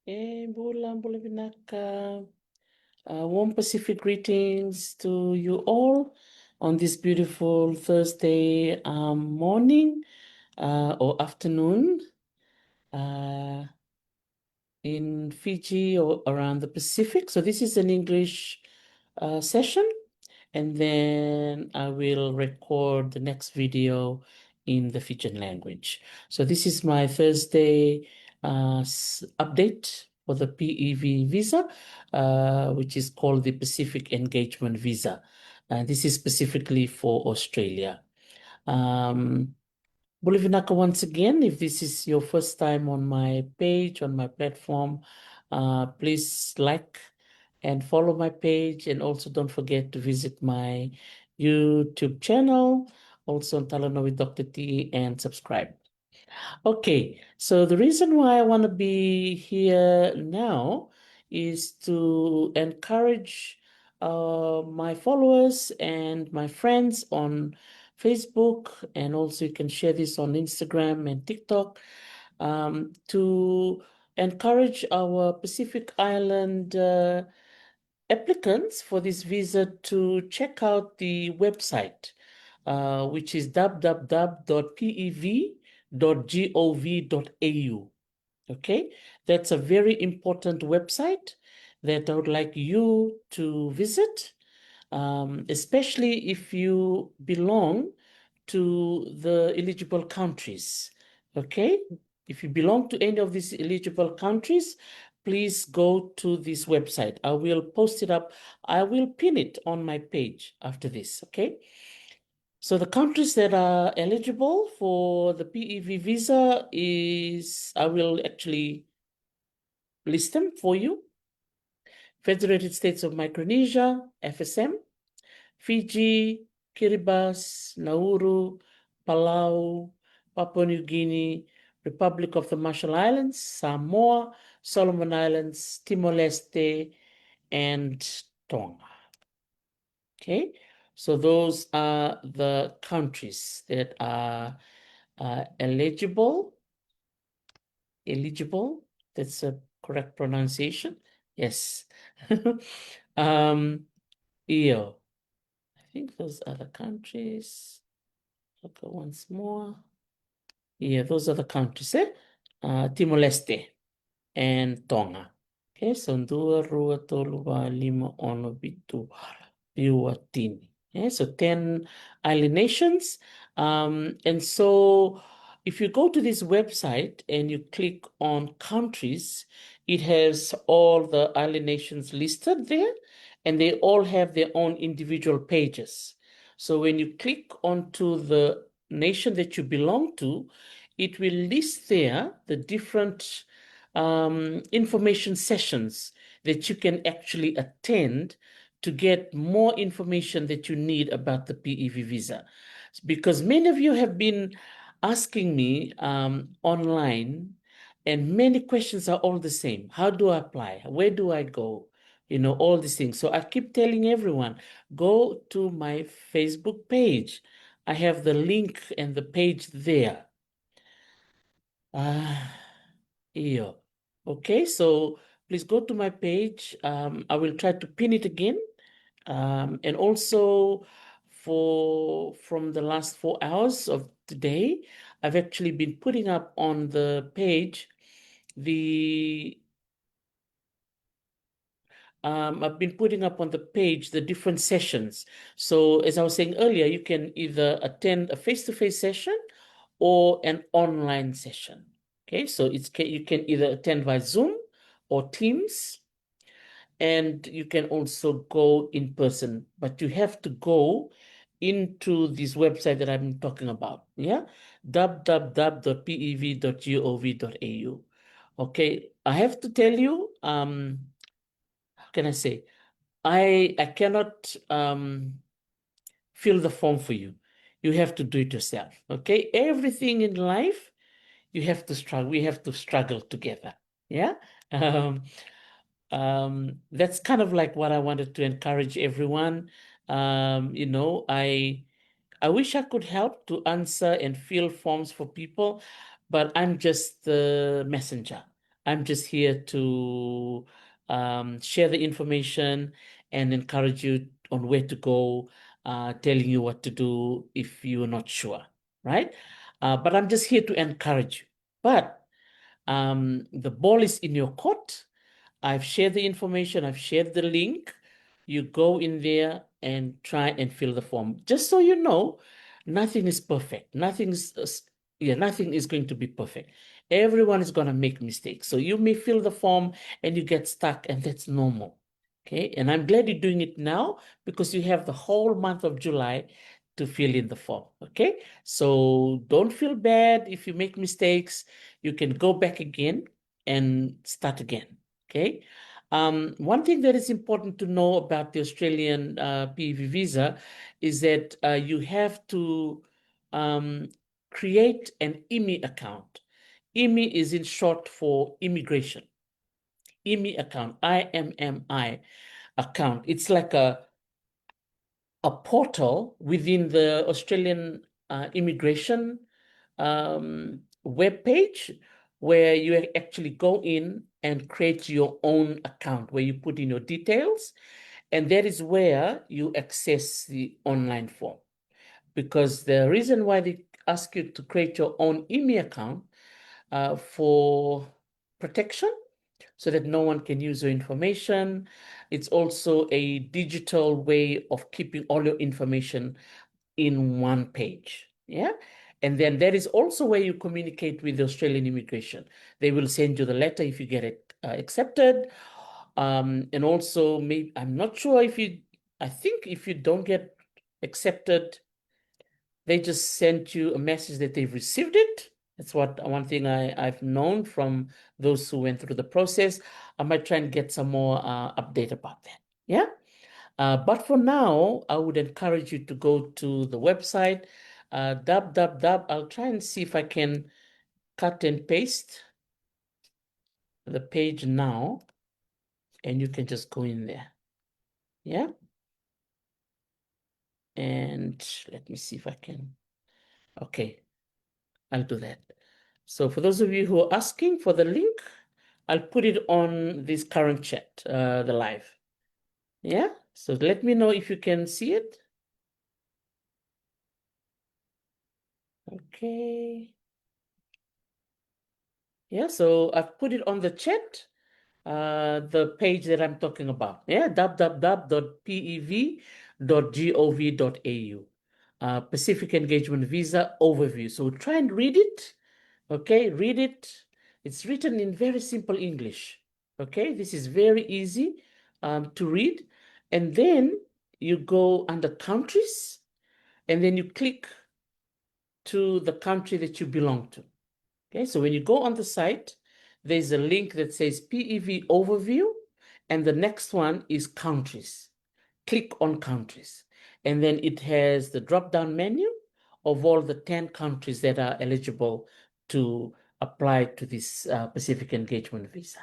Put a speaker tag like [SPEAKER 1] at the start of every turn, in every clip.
[SPEAKER 1] Mbula Vinaka. Warm Pacific greetings to you all on this beautiful Thursday morning or afternoon uh, in Fiji or around the Pacific. So this is an English session, and then I will record the next video in the Fijian language. So this is my Thursday update for the PEV visa, which is called the Pacific Engagement Visa. And this is specifically for Australia. Bulivinaka, once again, if this is your first time on my page, on my platform, please like and follow my page. And also don't forget to visit my YouTube channel, also on Talanoa with Dr. T, and subscribe. Okay, so the reason why I want to be here now is to encourage my followers and my friends on Facebook, and also you can share this on Instagram and TikTok, to encourage our Pacific Island applicants for this visa to check out the website, which is www.pev.gov.au. Okay, that's a very important website that I would like you to visit, especially if you belong to the eligible countries. Okay, if you belong to any of these eligible countries, please go to this website. I will post it up. I will pin it on my page after this. Okay. So the countries that are eligible for the PEV visa is, I will actually list them for you. Federated States of Micronesia, FSM, Fiji, Kiribati, Nauru, Palau, Papua New Guinea, Republic of the Marshall Islands, Samoa, Solomon Islands, Timor-Leste, and Tonga. Okay, so those are the countries that are eligible. That's a correct pronunciation. Yes. EO. I think those are the countries. Look at once more. Yeah, those are the countries, eh? Timor-Leste and Tonga. Okay, so 2, 2, 3, 4, 5, 6, 7, 8. Okay, so 10 island nations. And so if you go to this website and you click on countries, it has all the island nations listed there, and they all have their own individual pages. So when you click onto the nation that you belong to, it will list there the different information sessions that you can actually attend to get more information that you need about the PEV visa. Because many of you have been asking me online, and many questions are all the same. How do I apply? Where do I go? You know, all these things. So I keep telling everyone, go to my Facebook page. I have the link and the page there. Yeah. Okay, so please go to my page. I will try to pin it again. And also from the last 4 hours of today, I've actually been putting up on the page I've been putting up on the page the different sessions. So as I was saying earlier, you can either attend a face-to-face session or an online session. Okay, so you can either attend by Zoom or Teams, and you can also go in person, but you have to go into this website that I'm talking about. Yeah, www.pev.gov.au. Okay, I have to tell you, how can I say? I cannot fill the form for you. You have to do it yourself. Okay, everything in life you have to struggle. We have to struggle together. Yeah. Um, that's kind of like what I wanted to encourage everyone. I wish I could help to answer and fill forms for people, but I'm just the messenger. I'm just here to share the information and encourage you on where to go, telling you what to do if you're not sure, right? But I'm just here to encourage you. But the ball is in your court. I've shared the information, I've shared the link. You go in there and try and fill the form. Just so you know, nothing is perfect. Nothing is going to be perfect. Everyone is going to make mistakes. So you may fill the form and you get stuck, and that's normal. Okay. And I'm glad you're doing it now because you have the whole month of July to fill in the form. Okay. So don't feel bad if you make mistakes. You can go back again and start again. Okay. One thing that is important to know about the Australian PEV visa is that you have to create an IMI account. IMI is in short for immigration. IMI account, IMMI account. It's like a portal within the Australian immigration web page where you actually go in and create your own account where you put in your details, and that is where you access the online form. Because the reason why they ask you to create your own IMI account for protection so that no one can use your information. It's also a digital way of keeping all your information in one page. Yeah. And then there is also where you communicate with the Australian immigration. They will send you the letter if you get it accepted. And also, maybe, I'm not sure I think if you don't get accepted, they just sent you a message that they've received it. That's one thing I've known from those who went through the process. I might try and get some more update about that. Yeah. But for now, I would encourage you to go to the website, I'll try and see if I can cut and paste the page now, and you can just go in there. Yeah. And let me see if I can. Okay, I'll do that. So for those of you who are asking for the link, I'll put it on this current chat, the live. Yeah. So let me know if you can see it. Okay. Yeah, so I've put it on the chat, the page that I'm talking about. Yeah, www.pev.gov.au. Pacific Engagement Visa Overview. So try and read it. Okay, read it. It's written in very simple English. Okay, this is very easy to read. And then you go under countries, and then you click to the country that you belong to. Okay, so when you go on the site, there's a link that says PEV Overview, and the next one is countries. Click on countries, and then it has the drop-down menu of all the 10 countries that are eligible to apply to this Pacific Engagement Visa.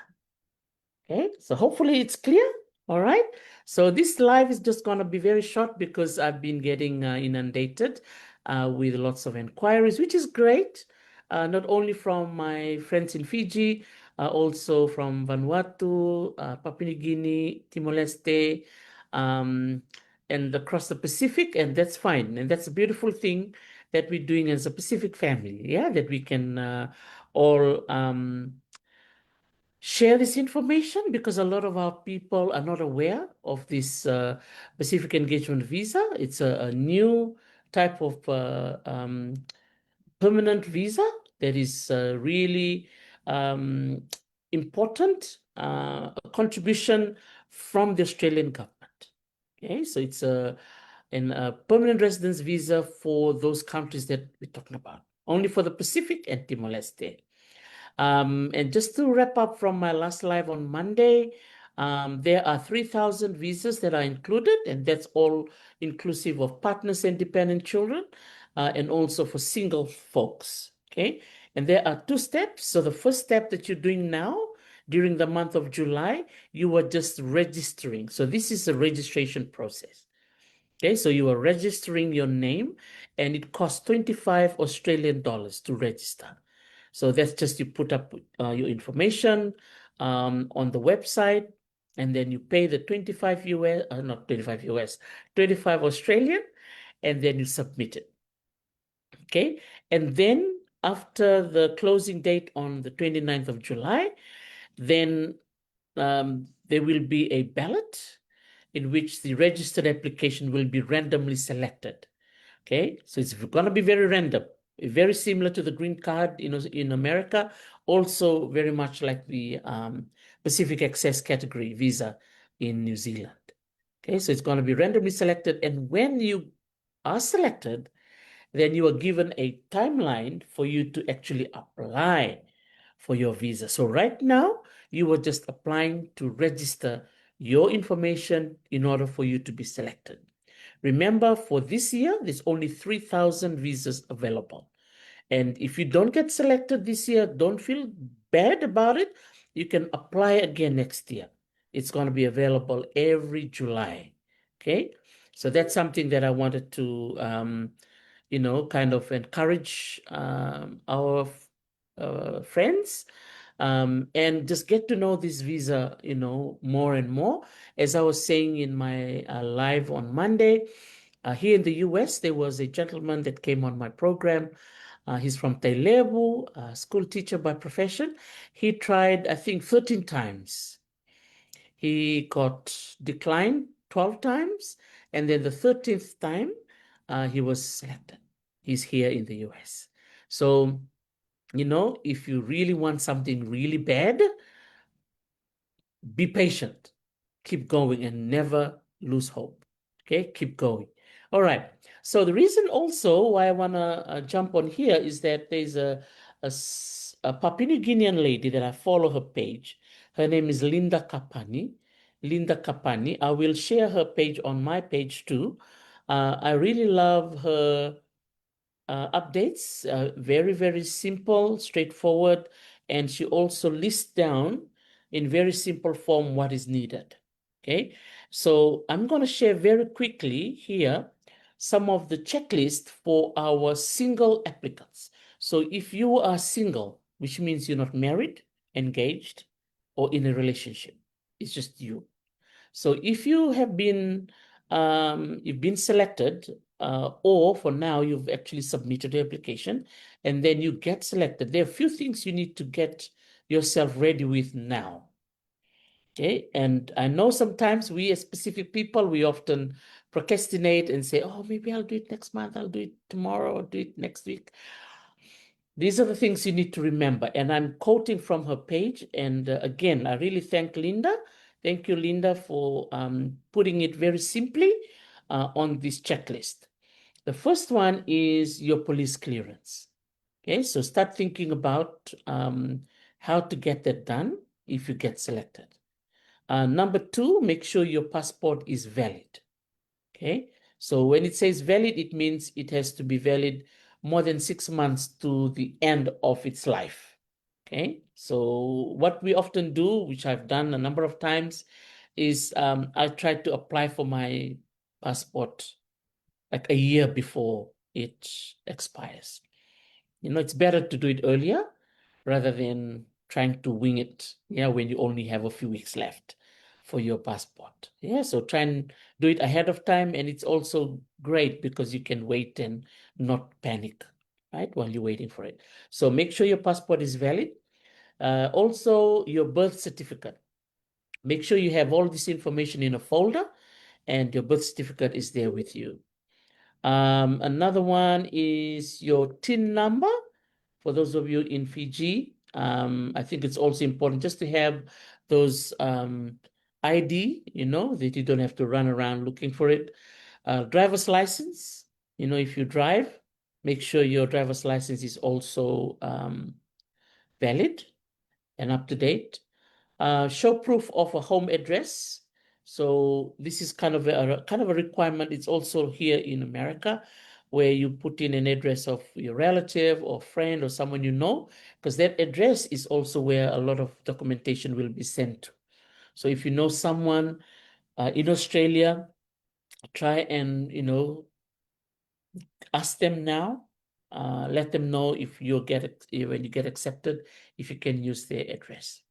[SPEAKER 1] Okay, so hopefully it's clear. All right. So this live is just going to be very short because I've been getting inundated with lots of inquiries, which is great. Not only from my friends in Fiji, also from Vanuatu, Papua New Guinea, Timor-Leste, um, and across the Pacific, and that's fine. And that's a beautiful thing that we're doing as a Pacific family, yeah, that we can all share this information because a lot of our people are not aware of this Pacific Engagement Visa. It's a new type of permanent visa that is really important, a contribution from the Australian government. Okay, so it's a permanent residence visa for those countries that we're talking about, only for the Pacific and Timor-Leste. And just to wrap up from my last live on Monday, there are 3,000 visas that are included, and that's all inclusive of partners and dependent children, and also for single folks. Okay, and there are 2 steps. So the first step that you're doing now during the month of July, you are just registering. So this is a registration process. Okay, so you are registering your name, and it costs 25 Australian dollars to register. So that's just you put up your information on the website, and then you pay the 25 US, not 25 US, 25 Australian, and then you submit it. Okay. And then after the closing date on the 29th of July, then there will be a ballot in which the registered application will be randomly selected. Okay, so it's going to be very random, very similar to the green card, in America, also very much like the Pacific Access Category visa in New Zealand. Okay, so it's going to be randomly selected, and when you are selected, then you are given a timeline for you to actually apply for your visa. So right now, you are just applying to register your information in order for you to be selected. Remember, for this year, there's only 3,000 visas available. And if you don't get selected this year, don't feel bad about it. You can apply again next year. It's going to be available every July. Okay. So that's something that I wanted to, kind of encourage our friends, and just get to know this visa, more and more. As I was saying in my live on Monday, here in the US, there was a gentleman that came on my program. He's from Tailebu, a school teacher by profession. He tried, I think, 13 times. He got declined 12 times, and then the 13th time, he was selected. He's here in the US. So, if you really want something really bad, be patient, keep going, and never lose hope. Okay, keep going. All right. So the reason also why I want to jump on here is that there's a Papua New Guinean lady that I follow her page. Her name is Linda Kapani. Linda Kapani. I will share her page on my page too. I really love her updates, very, very simple, straightforward. And she also lists down in very simple form what is needed. Okay, so I'm going to share very quickly here some of the checklist for our single applicants. So if you are single, which means you're not married, engaged, or in a relationship, it's just you. So if you have been you've been selected, or for now you've actually submitted the application, and then you get selected, there are a few things you need to get yourself ready with now. Okay, and I know sometimes we as specific people, we often procrastinate and say, oh, maybe I'll do it next month, I'll do it tomorrow, or do it next week. These are the things you need to remember. And I'm quoting from her page. And again, I really thank Linda. Thank you, Linda, for putting it very simply on this checklist. The first one is your police clearance. Okay, so start thinking about how to get that done if you get selected. Number two, make sure your passport is valid. Okay, so when it says valid, it means it has to be valid more than 6 months to the end of its life. Okay, so what we often do, which I've done a number of times, is I try to apply for my passport like a year before it expires. It's better to do it earlier rather than trying to wing it, when you only have a few weeks left for your passport. Yeah, so try and do it ahead of time. And it's also great because you can wait and not panic, right, while you're waiting for it. So make sure your passport is valid. Also, your birth certificate. Make sure you have all this information in a folder and your birth certificate is there with you. Another one is your TIN number. For those of you in Fiji, I think it's also important just to have those ID, that you don't have to run around looking for it. Driver's license, if you drive, make sure your driver's license is also valid and up to date. Show proof of a home address. So this is kind of a requirement. It's also here in America, where you put in an address of your relative or friend or someone you know, because that address is also where a lot of documentation will be sent to. So if you know someone in Australia, try and ask them now let them know if when you get accepted, if you can use their address.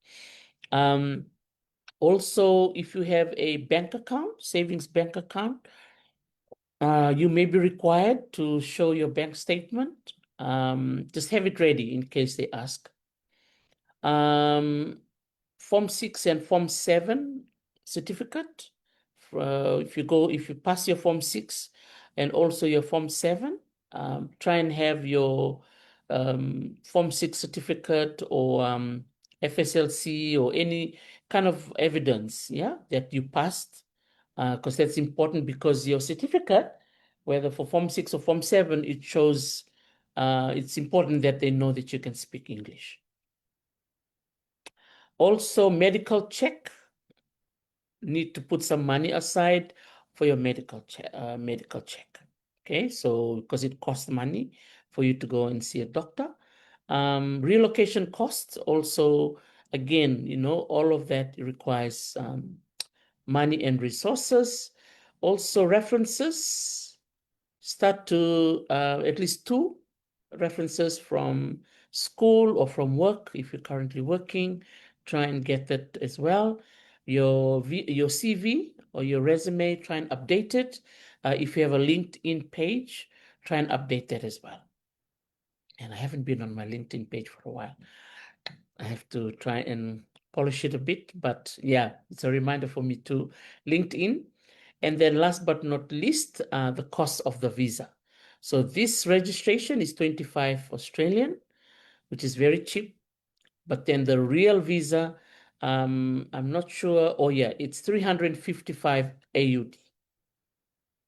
[SPEAKER 1] Also, if you have a bank account, savings bank account, you may be required to show your bank statement. Just have it ready in case they ask. Form 6 and Form 7 certificate. If you pass your Form 6 and also your Form 7, try and have your Form 6 certificate or FSLC or any kind of evidence, that you passed, because that's important, because your certificate, whether for Form 6 or Form 7, it shows it's important that they know that you can speak English. Also, medical check. Need to put some money aside for your medical check. Okay, so because it costs money for you to go and see a doctor. Relocation costs also, again, all of that requires money and resources. Also, references. Start to at least 2 references from school or from work if you're currently working. Try and get that as well. Your CV or your resume, try and update it. If you have a LinkedIn page, try and update that as well. And I haven't been on my LinkedIn page for a while. I have to try and polish it a bit, but yeah, it's a reminder for me to LinkedIn. And then last but not least, the cost of the visa. So this registration is 25 Australian, which is very cheap. But then the real visa, I'm not sure. Oh yeah, it's 355 AUD.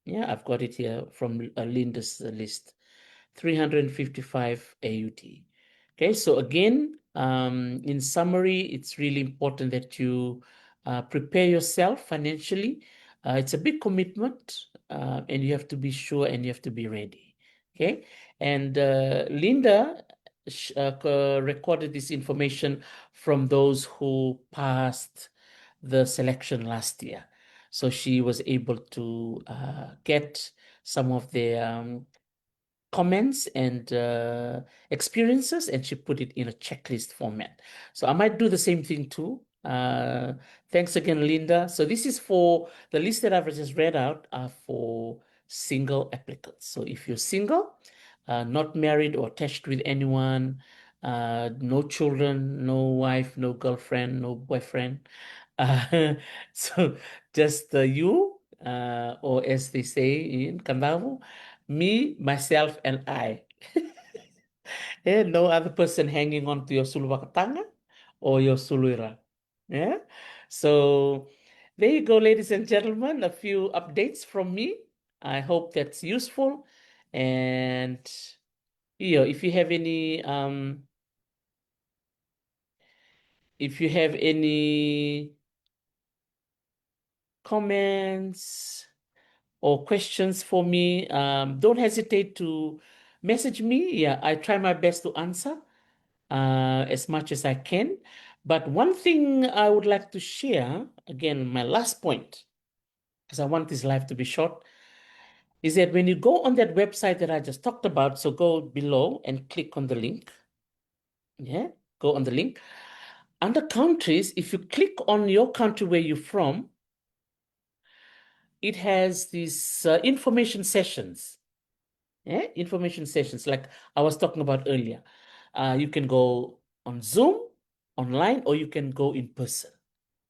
[SPEAKER 1] Yeah, I've got it here from Linda's list. 355 AUD. Okay, so again, in summary, it's really important that you prepare yourself financially. It's a big commitment, and you have to be sure and you have to be ready. Okay, and Linda recorded this information from those who passed the selection last year. So she was able to get some of the comments and experiences, and she put it in a checklist format. So I might do the same thing too. Thanks again, Linda. So this is for the list that I've just read out are for single applicants. So if you're single, not married or attached with anyone, no children, no wife, no girlfriend, no boyfriend. So just you, or as they say in Kandavo, me, myself, and I. No other person hanging on to your sulwakatanga or your sulwira. Yeah. So there you go, ladies and gentlemen. A few updates from me. I hope that's useful. And if you have any comments or questions for me, don't hesitate to message me. Yeah, I try my best to answer as much as I can. But one thing I would like to share, again, my last point, because I want this live to be short, is that when you go on that website that I just talked about, so go below and click on the link. Yeah, go on the link. Under countries, if you click on your country where you're from, it has these information sessions. Yeah, information sessions like I was talking about earlier. You can go on Zoom, online, or you can go in person.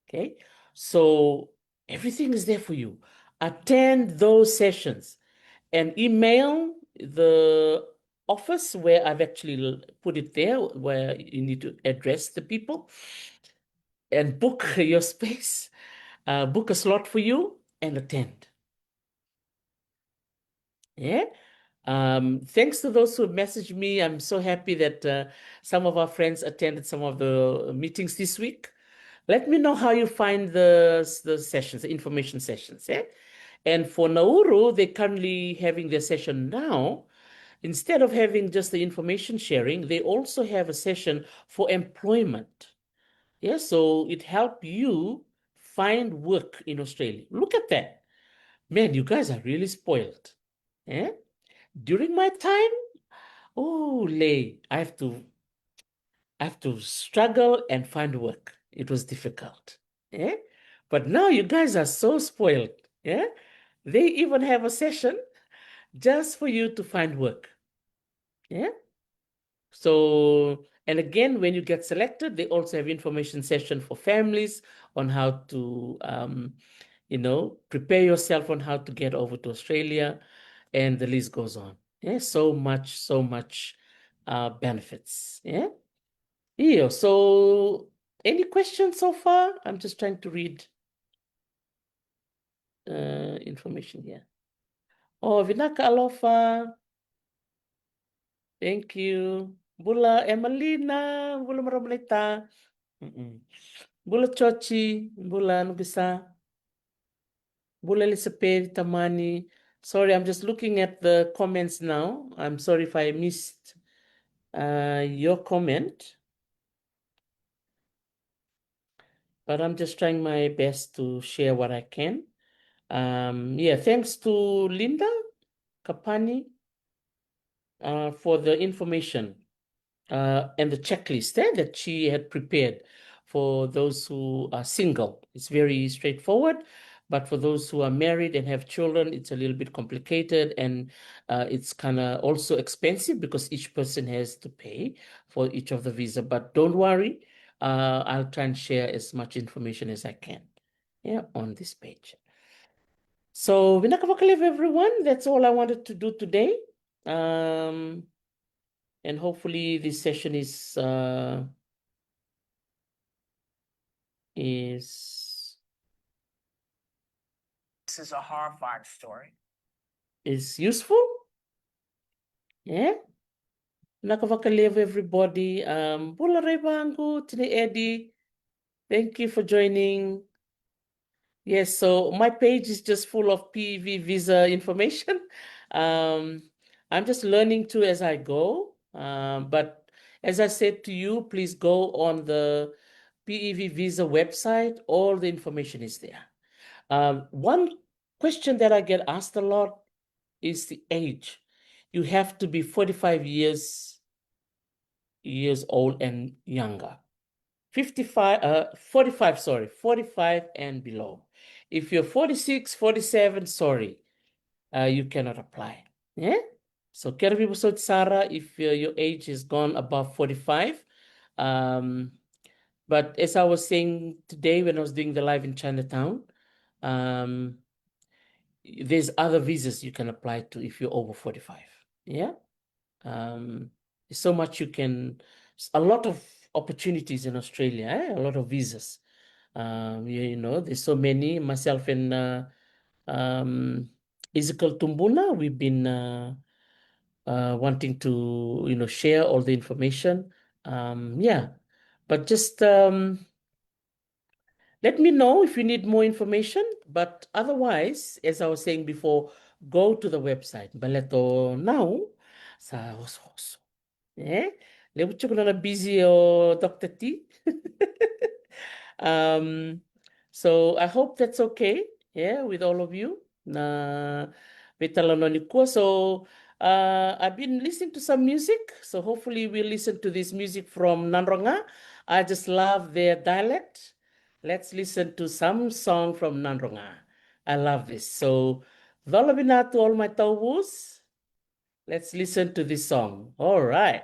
[SPEAKER 1] Okay, so everything is there for you. Attend those sessions and email the office where I've actually put it there, where you need to address the people and book your space, book a slot for you and attend. Yeah. Thanks to those who messaged me. I'm so happy that some of our friends attended some of the meetings this week. Let me know how you find the sessions, the information sessions. Yeah? And for Nauru, they're currently having their session now. Instead of having just the information sharing, they also have a session for employment. Yeah, so it helps you find work in Australia. Look at that. Man, you guys are really spoiled. Yeah? During my time, oh, Lay, I have to struggle and find work. It was difficult. Yeah. But now you guys are so spoiled. Yeah. They even have a session just for you to find work. Yeah. So, and again, when you get selected, they also have information session for families on how to, prepare yourself on how to get over to Australia, and the list goes on. Yeah, so much benefits. Yeah. Yeah. So, any questions so far? I'm just trying to read information here. Oh, Vinaka Alofa, thank you. Bula Emelina, Bula Maramalita. Bula Chochi, Bula Nubisa, Bula Elisabeth Tamani. Sorry, I'm just looking at the comments now. I'm sorry if I missed your comment, but I'm just trying my best to share what I can. Yeah, thanks to Linda Kapani for the information and the checklist that she had prepared for those who are single. It's very straightforward, but for those who are married and have children, it's a little bit complicated, and it's kind of also expensive because each person has to pay for each of the visa. But don't worry, I'll try and share as much information as I can, yeah, on this page. So, Vinakavakalev, everyone, that's all I wanted to do today. And hopefully this session is
[SPEAKER 2] This is a horrifying story.
[SPEAKER 1] useful. Yeah. Nakavakalev, everybody. Bula Rebangu, Tine Eddie. Thank you for joining. Yes, so my page is just full of PEV visa information. I'm just learning too as I go. But as I said to you, please go on the PEV visa website. All the information is there. One question that I get asked a lot is the age. You have to be 45 years old and younger. 45 and below. If you're 46, 47, sorry, you cannot apply. Yeah? So Kervi Busot Sarah, if your age is gone above 45. But as I was saying today when I was doing the live in Chinatown, um, there's other visas you can apply to if you're over 45. Yeah. There's so much a lot of opportunities in Australia, a lot of visas. There's so many. Myself and Ezekiel Tumbuna, we've been wanting to, share all the information. Yeah. But just let me know if you need more information. But otherwise, as I was saying before, go to the website. Baleto now sa hoso. Eh? Lebucho ko na busy o Dr. T. So I hope that's okay, yeah, with all of you. Na betalano ko. So I've been listening to some music. So hopefully we'll listen to this music from Nanronga. I just love their dialect. Let's listen to some song from Nanronga. I love this. So, Valabina to all my tawus. Let's listen to this song. All right.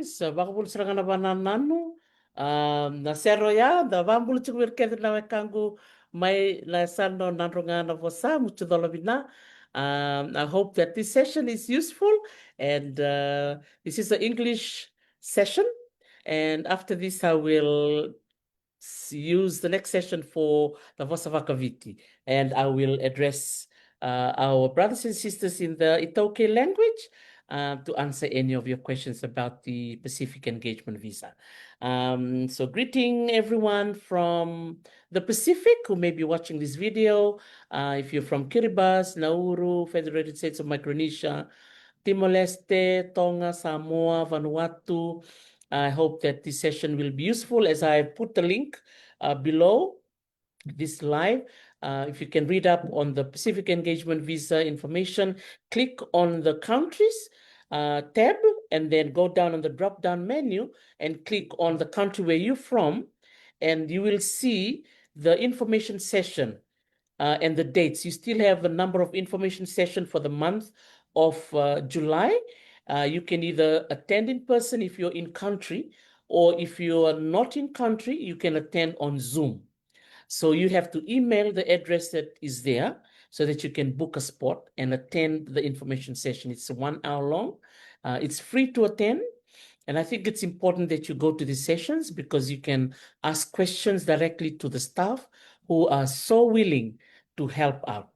[SPEAKER 1] Zavako mbola tsy ragnana bananano, nasero ya da va mbola tsy mieritreritana akango may la sanno nandrongana voasa muchudolo bina. I hope that this session is useful and this is the English session. And after this, I will use the next session for the Vossa Vakaviti, and I will address our brothers and sisters in the Itoke language to answer any of your questions about the Pacific Engagement Visa. So greeting everyone from the Pacific who may be watching this video. If you're from Kiribati, Nauru, Federated States of Micronesia, Timor-Leste, Tonga, Samoa, Vanuatu, I hope that this session will be useful as I put the link below this live. if you can read up on the Pacific Engagement Visa information, click on the countries tab and then go down on the drop-down menu and click on the country where you're from, and you will see the information session and the dates. You still have a number of information sessions for the month of July. You can either attend in person if you're in country, or if you are not in country, you can attend on Zoom. So you have to email the address that is there so that you can book a spot and attend the information session. It's 1 hour long. It's free to attend. And I think it's important that you go to these sessions because you can ask questions directly to the staff who are so willing to help out.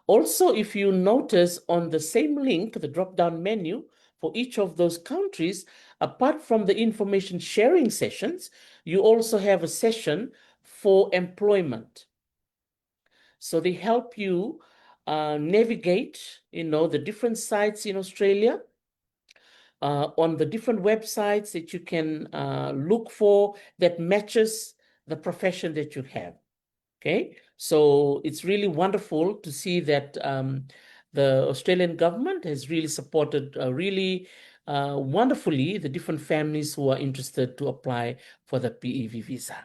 [SPEAKER 1] Also, if you notice on the same link, the drop-down menu for each of those countries, apart from the information sharing sessions, you also have a session for employment. So they help you navigate, the different sites in Australia, on the different websites that you can look for that matches the profession that you have. Okay, so it's really wonderful to see that the Australian government has really supported wonderfully the different families who are interested to apply for the PEV visa.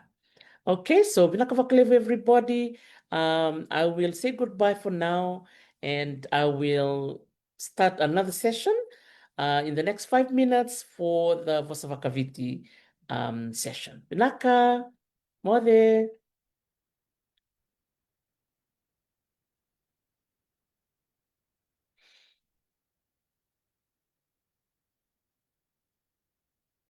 [SPEAKER 1] Okay, so Vinakavakalevu, everybody. I will say goodbye for now, and I will start another session in the next 5 minutes for the Vossa Vaka Viti session. Vinaka, Mode.